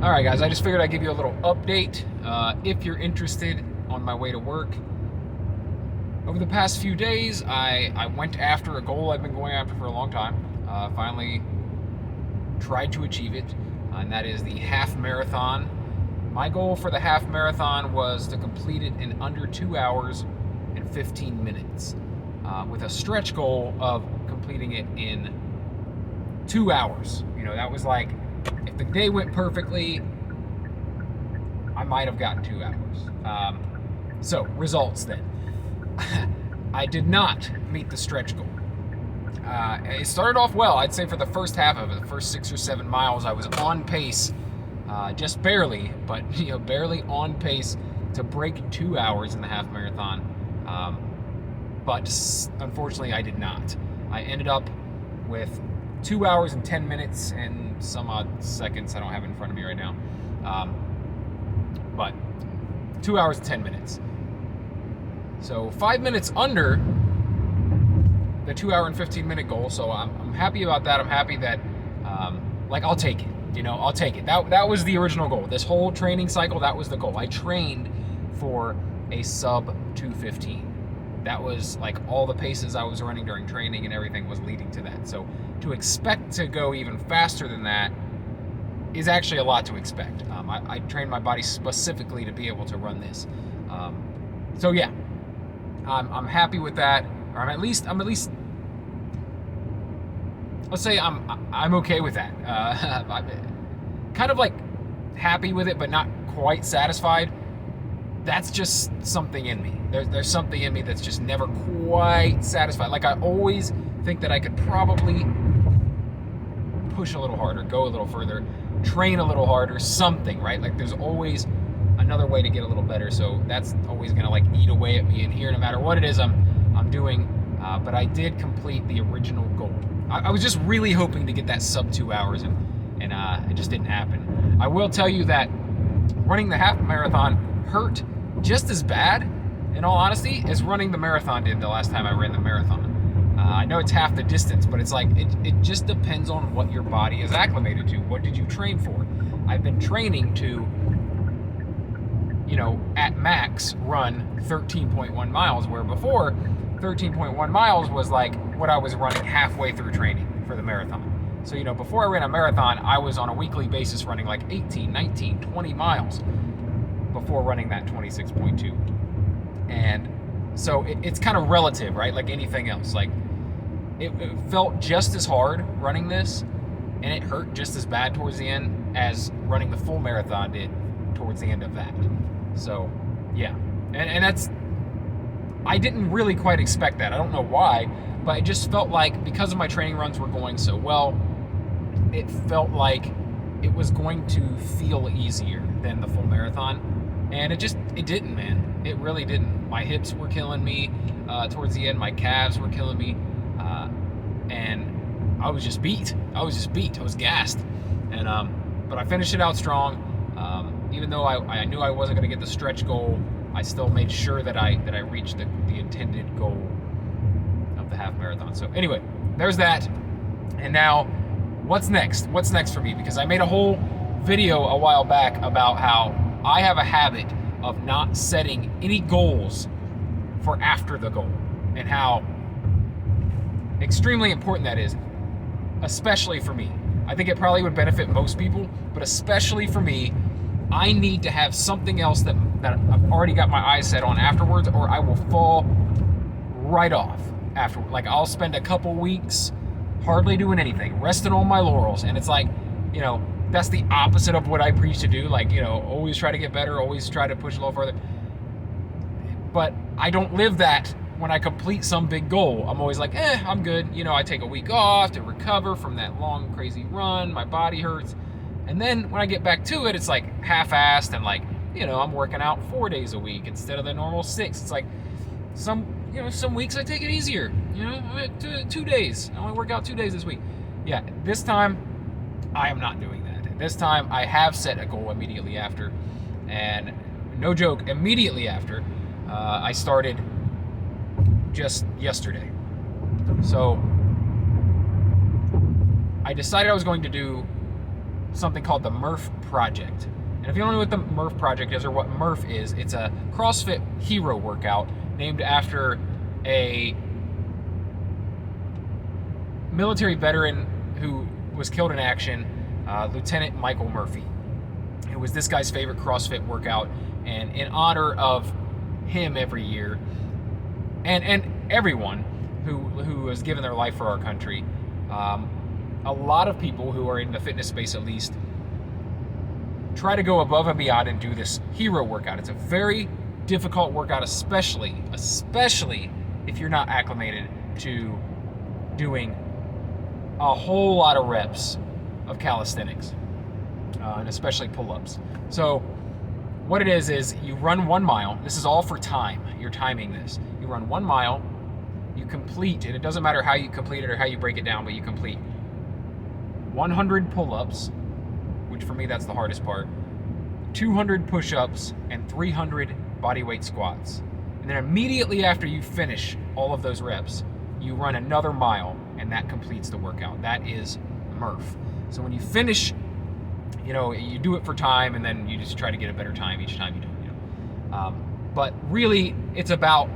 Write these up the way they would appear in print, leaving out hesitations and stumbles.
All right, guys, I just figured I'd give you a little update if you're interested on my way to work. Over the past few days, I went after a goal I've been going after for a long time. Finally tried to achieve it, and that is the half marathon. My goal for the half marathon was to complete it in under 2 hours and 15 minutes, with a stretch goal of completing it in 2 hours. You know, that was like, if the day went perfectly, I might have gotten 2 hours. So, results then. I did not meet the stretch goal. It started off well. I'd say for the first half of it, the first 6 or 7 miles, I was on pace, just barely, but barely on pace to break 2 hours in the half marathon. But unfortunately, I did not. I ended up with 2 hours and 10 minutes and some odd seconds. I don't have it in front of me right now. But 2 hours and 10 minutes. So 5 minutes under the 2 hour and 15 minute goal. So I'm happy about that. I'm happy that, I'll take it. I'll take it. That was the original goal. This whole training cycle, that was the goal. I trained for a sub 2:15. That was like all the paces I was running during training and everything was leading to that. So to expect to go even faster than that is actually a lot to expect. I trained my body specifically to be able to run this. So yeah, I'm happy with that. Or I'm at least let's say I'm okay with that. I'm kind of like happy with it, but not quite satisfied. That's just something in me. There's something in me that's just never quite satisfied. Like, I always think that I could probably push a little harder, go a little further, train a little harder, something, right? Like, there's always another way to get a little better. So that's always gonna like eat away at me in here, no matter what it is I'm doing. But I did complete the original goal. I was just really hoping to get that sub 2 hours, and it just didn't happen. I will tell you that running the half marathon hurt just as bad, in all honesty, as running the marathon did the last time I ran the marathon. I know it's half the distance, but it's like, it just depends on what your body is acclimated to. What did you train for? I've been training to, at max run 13.1 miles, where before 13.1 miles was like what I was running halfway through training for the marathon. So, before I ran a marathon, I was on a weekly basis running like 18, 19, 20 miles before running that 26.2. And so it's kind of relative, right? Like anything else. Like, it felt just as hard running this, and it hurt just as bad towards the end as running the full marathon did towards the end of that. So, yeah. And that's, I didn't really quite expect that. I don't know why, but it just felt like, because of my training runs were going so well, it felt like it was going to feel easier than the full marathon. And it didn't, man. It really didn't. My hips were killing me towards the end. My calves were killing me. And I was just beat. I was gassed. And but I finished it out strong. Even though I knew I wasn't going to get the stretch goal, I still made sure that I reached the intended goal of the half marathon. So anyway, there's that. And now, what's next? What's next for me? Because I made a whole video a while back about how I have a habit of not setting any goals for after the goal, and how extremely important that is, especially for me. I think it probably would benefit most people, but especially for me, I need to have something else that I've already got my eyes set on afterwards, or I will fall right off after. Like, I'll spend a couple weeks hardly doing anything, resting on my laurels, and it's like, that's the opposite of what I preach to do. Like, always try to get better, always try to push a little further. But I don't live that when I complete some big goal. I'm always like, I'm good. I take a week off to recover from that long, crazy run. My body hurts. And then when I get back to it, it's like half-assed, and like, I'm working out 4 days a week instead of the normal 6. It's like some weeks I take it easier. 2 days. I only work out 2 days this week. Yeah, this time I am not doing that. This time I have set a goal immediately after, and no joke, immediately after, I started just yesterday. So I decided I was going to do something called the Murph Project. And if you don't know what the Murph Project is or what Murph is, it's a CrossFit hero workout named after a military veteran who was killed in action, Lieutenant Michael Murphy. It was this guy's favorite CrossFit workout, and in honor of him every year, and everyone who has given their life for our country, a lot of people who are in the fitness space at least try to go above and beyond and do this hero workout. It's a very difficult workout, especially if you're not acclimated to doing a whole lot of reps of calisthenics, and especially pull-ups. So what it is you run 1 mile. This is all for time. You're timing this. You run 1 mile, you complete, and it doesn't matter how you complete it or how you break it down, but you complete 100 pull-ups, which for me that's the hardest part, 200 push-ups, and 300 bodyweight squats. And then immediately after you finish all of those reps, you run another mile, and that completes the workout. That is Murph. So when you finish, you do it for time, and then you just try to get a better time each time you do it. But really, it's about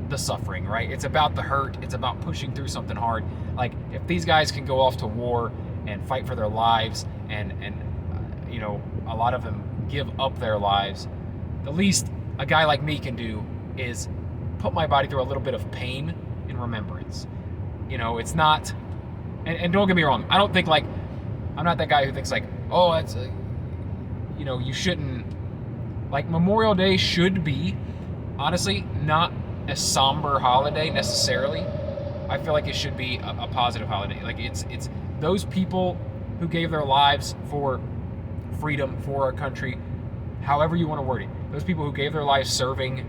the suffering, right? It's about the hurt. It's about pushing through something hard. Like, if these guys can go off to war and fight for their lives, and a lot of them give up their lives, the least a guy like me can do is put my body through a little bit of pain in remembrance. It's not, and don't get me wrong, I don't think I'm not that guy who thinks oh, that's you shouldn't, Memorial Day should be, honestly, not a somber holiday necessarily. I feel like it should be a positive holiday. It's those people who gave their lives for freedom, for our country, however you want to word it. Those people who gave their lives serving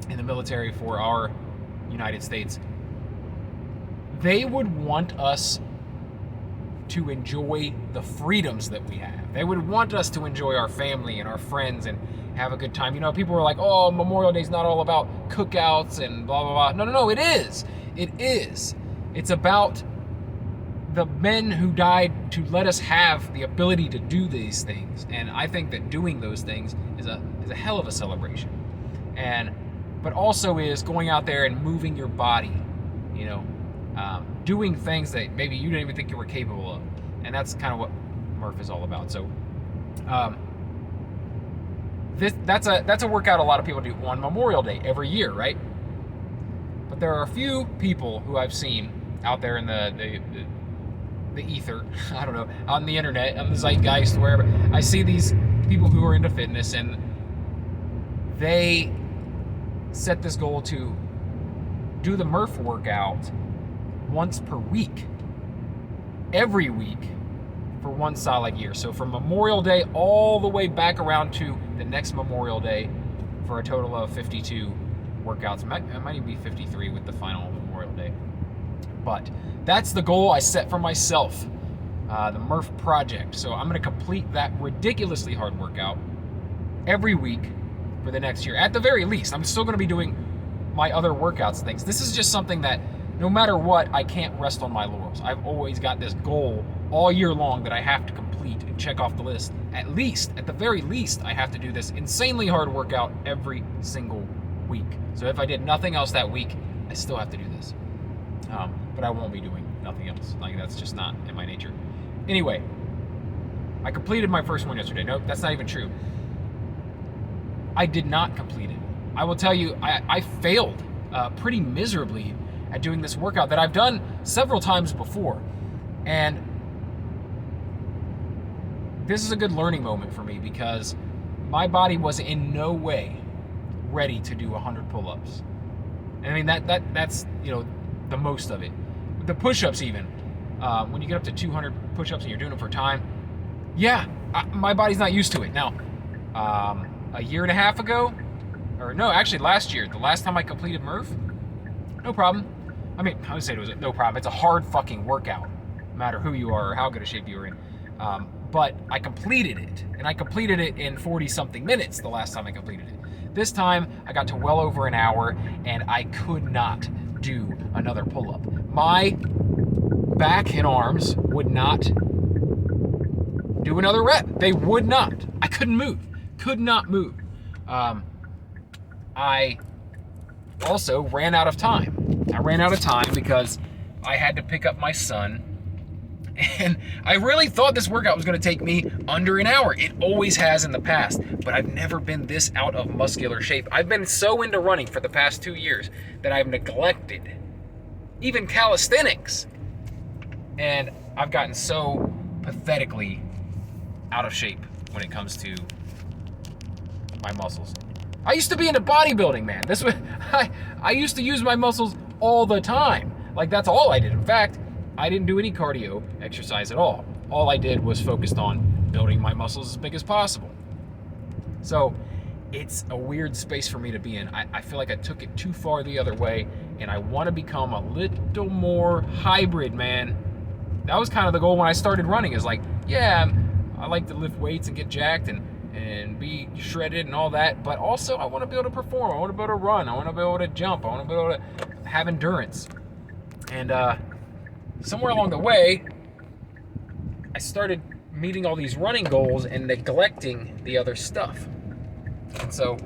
in the military for our United States, they would want us to enjoy the freedoms that we have. They would want us to enjoy our family and our friends and have a good time. People were like, oh, Memorial Day's not all about cookouts and blah, blah, blah. No, it is. It is. It's about the men who died to let us have the ability to do these things. And I think that doing those things is a hell of a celebration. But also is going out there and moving your body, doing things that maybe you didn't even think you were capable of. And that's kind of what Murph is all about. So that's a workout a lot of people do on Memorial Day every year, right? But there are a few people who I've seen out there in the ether, I don't know, on the internet, on the zeitgeist, wherever. I see these people who are into fitness, and they set this goal to do the Murph workout once per week, every week for one solid year. So from Memorial Day all the way back around to the next Memorial Day, for a total of 52 workouts. It might even be 53 with the final Memorial Day. But that's the goal I set for myself, the Murph Project. So I'm going to complete that ridiculously hard workout every week for the next year. At the very least, I'm still going to be doing my other workouts and things. This is just something that no matter what, I can't rest on my laurels. I've always got this goal all year long that I have to complete and check off the list. At the very least, I have to do this insanely hard workout every single week. So if I did nothing else that week, I still have to do this. But I won't be doing nothing else. That's just not in my nature. Anyway, I completed my first one yesterday. Nope, that's not even true. I did not complete it. I will tell you, I failed pretty miserably at doing this workout that I've done several times before. And this is a good learning moment for me because my body was in no way ready to do 100 pull-ups. And I mean, that's the most of it. The push-ups even, when you get up to 200 push-ups and you're doing it for time, my body's not used to it. Now, a year and a half ago, or no, actually last year, the last time I completed Murph, no problem. I mean, I would say it was no problem. It's a hard fucking workout, no matter who you are or how good a shape you're in. But I completed it, and I completed it in 40-something minutes the last time I completed it. This time, I got to well over an hour, and I could not do another pull-up. My back and arms would not do another rep. They would not. I couldn't move. Could not move. I also ran out of time. I ran out of time because I had to pick up my son. And I really thought this workout was going to take me under an hour. It always has in the past, but I've never been this out of muscular shape. I've been so into running for the past 2 years that I've neglected even calisthenics. And I've gotten so pathetically out of shape when it comes to my muscles. I used to be into bodybuilding, man. I used to use my muscles all the time. Like, that's all I did. In fact, I didn't do any cardio exercise at all. All I did was focused on building my muscles as big as possible. So it's a weird space for me to be in. I feel like I took it too far the other way, and I want to become a little more hybrid, man. That was kind of the goal when I started running, is like, yeah, I like to lift weights and get jacked and be shredded and all that, but also I want to be able to perform. I want to be able to run. I want to be able to jump. I want to be able to have endurance. And somewhere along the way, I started meeting all these running goals and neglecting the other stuff. And so,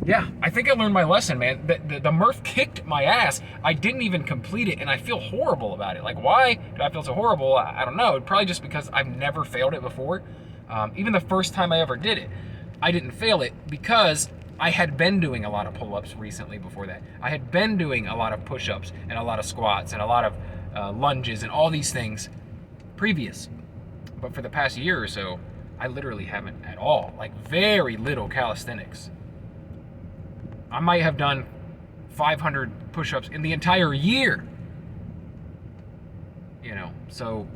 yeah, I think I learned my lesson, man. The Murph kicked my ass. I didn't even complete it, and I feel horrible about it. Like, why do I feel so horrible? I don't know. Probably just because I've never failed it before. Even the first time I ever did it, I didn't fail it because I had been doing a lot of pull-ups recently before that. I had been doing a lot of push-ups and a lot of squats and a lot of lunges and all these things previous. But for the past year or so, I literally haven't at all. Like, very little calisthenics. I might have done 500 push-ups in the entire year. You know, so,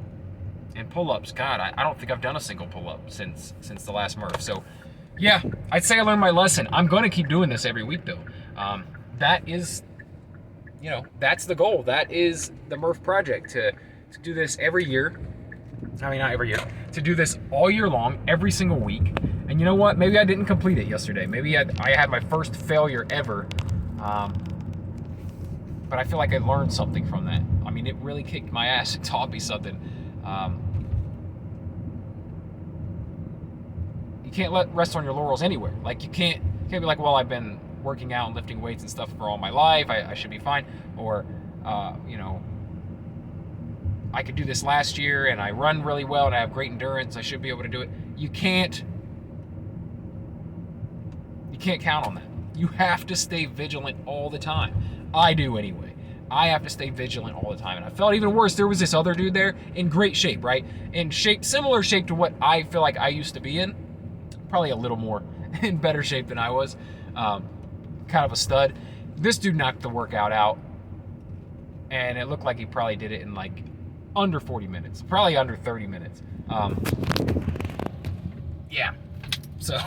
and pull-ups, God, I don't think I've done a single pull-up since the last Murph. So, yeah, I'd say I learned my lesson. I'm going to keep doing this every week, though. That is, you know, that's the goal. That is the Murph Project, to do this every year. I mean, not every year. To do this all year long, every single week. And you know what? Maybe I didn't complete it yesterday. Maybe I had my first failure ever. But I feel like I learned something from that. I mean, it really kicked my ass and taught me something. You can't rest on your laurels anywhere. Like, you can't be like, well, I've been working out and lifting weights and stuff for all my life. I should be fine. Or, you know, I could do this last year and I run really well and I have great endurance. I should be able to do it. You can't count on that. You have to stay vigilant all the time. I do anyway. I have to stay vigilant all the time. And I felt even worse. There was this other dude there in great shape, right? In shape, similar shape to what I feel like I used to be in. Probably a little more in better shape than I was. Kind of a stud. This dude knocked the workout out. And it looked like he probably did it in like under 40 minutes. Probably under 30 minutes. Yeah. So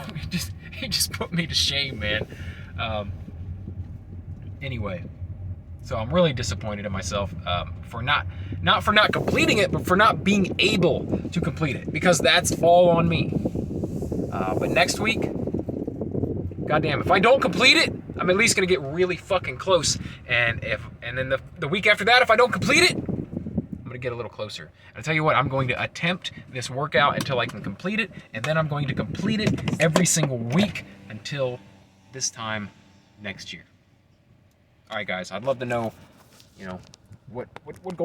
it just put me to shame, man. Anyway, so I'm really disappointed in myself for not for not completing it, but for not being able to complete it, because that's all on me. But next week, goddamn, if I don't complete it, I'm at least gonna get really fucking close. And then the week after that, if I don't complete it, I'm gonna get a little closer. And I tell you what, I'm going to attempt this workout until I can complete it, and then I'm going to complete it every single week until this time next year. All right, guys, I'd love to know, you know, what goals